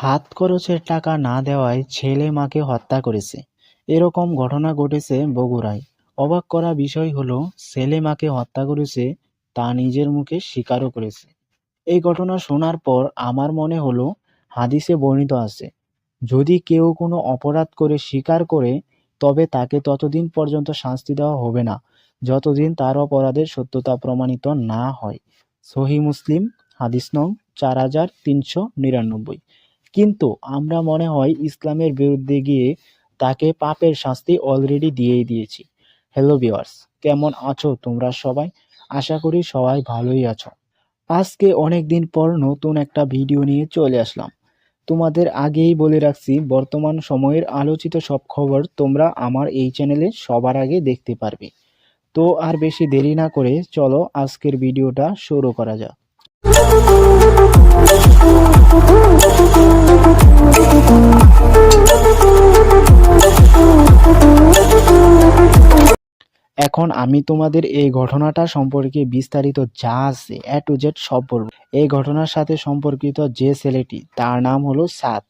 হাত খরচের টাকা না দেওয়ায় ছেলে মাকে হত্যা করেছে। এরকম ঘটনা ঘটেছে বগুড়ায়। অবাক করা বিষয় হলো, ছেলে মাকে হত্যা করেছে তা নিজের মুখে স্বীকারও করেছে। এই ঘটনা শোনার পর আমার মনে হলো, হাদিসে বর্ণিত আছে, যদি কেউ কোনো অপরাধ করে স্বীকার করে তবে তাকে ততদিন পর্যন্ত শাস্তি দেওয়া হবে না যতদিন তার অপরাধের সত্যতা প্রমাণিত না হয়। সহিহ মুসলিম, হাদিস নং 4399। কিন্তু আমরা মনে হয় ইসলামের বিরুদ্ধে গিয়ে তাকে পাপের শাস্তি অলরেডি দিয়েই দিয়েছি। হ্যালো ভিউয়ার্স, কেমন আছো তোমরা সবাই? আশা করি সবাই ভালোই আছো। আজকে অনেক দিন পর নতুন একটা ভিডিও নিয়ে চলে আসলাম। তোমাদের আগেই বলে রাখছি, বর্তমান সময়ের আলোচিত সব খবর তোমরা আমার এই চ্যানেলে সবার আগে দেখতে পারবে। তো আর বেশি দেরি না করে চলো আজকের ভিডিওটা শুরু করা যাক। এখন আমি তোমাদের এই ঘটনাটা সম্পর্কে বিস্তারিত যা আছে A to Z সব বলবো। এই ঘটনার সাথে সম্পর্কিত যে ছেলেটি, তার নাম হলো সাদ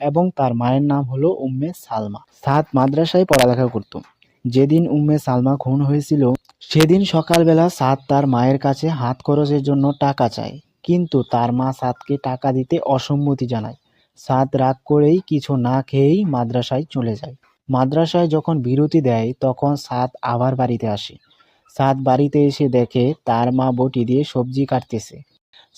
এবং তার মায়ের নাম হলো উম্মে সালমা। সাদ মাদ্রাসায় পড়ালেখা করত। যেদিন উম্মে সালমা খুন হয়েছিল সেদিন সকালবেলা সাদ তার মায়ের কাছে হাত খরচের জন্য টাকা চায়, কিন্তু তার মা সাদকে টাকা দিতে অসম্মতি জানায়। সাদ রাগ করেই কিছু না খেয়েই মাদ্রাসায় চলে যায়। মাদ্রাসায় যখন বিরতি দেয় তখন সাদ আবার বাড়িতে আসে। সাদ বাড়িতে এসে দেখে তার মা বটি দিয়ে সবজি কাটতেছে।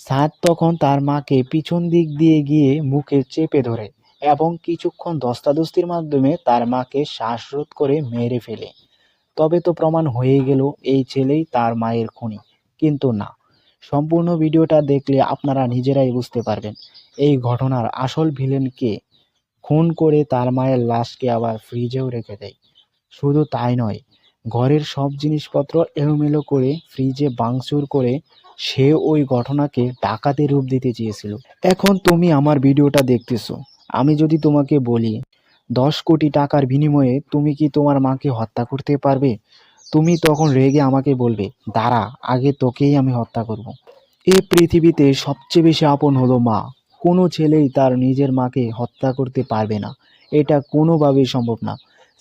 সাদ তখন তার মাকে পিছন দিক দিয়ে গিয়ে মুখে চেপে ধরে এবং কিছুক্ষণ ধস্তাধস্তির মাধ্যমে তার মাকে শ্বাসরোধ করে মেরে ফেলে। তবে তো প্রমাণ হয়েই গেল এই ছেলেই তার মায়ের খুনি। কিন্তু না, সম্পূর্ণ ভিডিওটা দেখলে আপনারা নিজেরাই বুঝতে পারবেন এই ঘটনার আসল ভিলেন কে। খুন করে তার মায়ের লাশকে আবার ফ্রিজেও রেখে দেয়। শুধু তাই নয়, ঘরের সব জিনিসপত্র এলোমেলো করে ফ্রিজে ভাঙচুর করে সে ওই ঘটনাকে ডাকাতি রূপ দিতে চেয়েছিল। এখন তুমি আমার ভিডিওটা দেখতেছো, আমি যদি তোমাকে বলি 10 কোটি টাকার বিনিময়ে তুমি কি তোমার মাকে হত্যা করতে পারবে? তুমি তখন রেগে আমাকে বলবে, দাঁড়া, আগে তোকেই আমি হত্যা করব। এই পৃথিবীতে সবচেয়ে বেশি আপন হলো মা। কোনো ছেলেই তার নিজের মাকে হত্যা করতে পারবে না, এটা কোনোভাবেই সম্ভব না।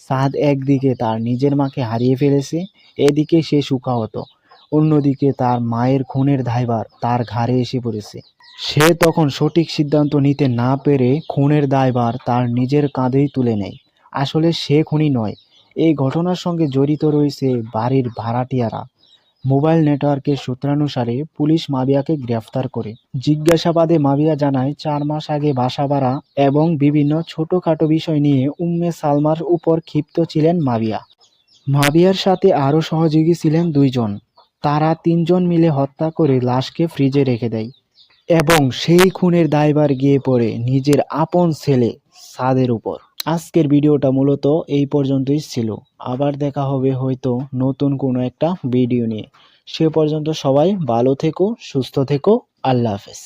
সাদ একদিকে তার নিজের মাকে হারিয়ে ফেলেছে, এদিকে সে শোকাহত, অন্যদিকে তার মায়ের খুনের দায়ভার তার ঘাড়ে এসে পড়েছে। সে তখন সঠিক সিদ্ধান্ত নিতে না পেরে খুনের দায়ভার তার নিজের কাঁধেই তুলে নেয়। আসলে সে খুনি নয়, এই ঘটনার সঙ্গে জড়িত রয়েছে বাড়ির ভাড়াটিয়ারা। মোবাইল নেটওয়ার্কের সূত্রানুসারে পুলিশ মাবিয়াকে গ্রেফতার করে। জিজ্ঞাসাবাদে মাবিয়া জানায় 4 মাস আগে বাসা ভাড়া এবং বিভিন্ন ছোটখাটো বিষয় নিয়ে উম্মে সালমার উপর ক্ষিপ্ত ছিলেন মাবিয়া। মাবিয়ার সাথে আরও সহযোগী ছিলেন 2 জন। তারা 3 জন মিলে হত্যা করে লাশকে ফ্রিজে রেখে দেয় এবং সেই খুনের দায়ভার গিয়ে পড়ে নিজের আপন ছেলে সাদের উপর। আজকের ভিডিওটা মূলত এই পর্যন্তই ছিল। আবার দেখা হবে হয়তো নতুন কোনো একটা ভিডিও নিয়ে। সে পর্যন্ত সবাই ভালো থেকো, সুস্থ থেকো। আল্লাহ হাফেজ।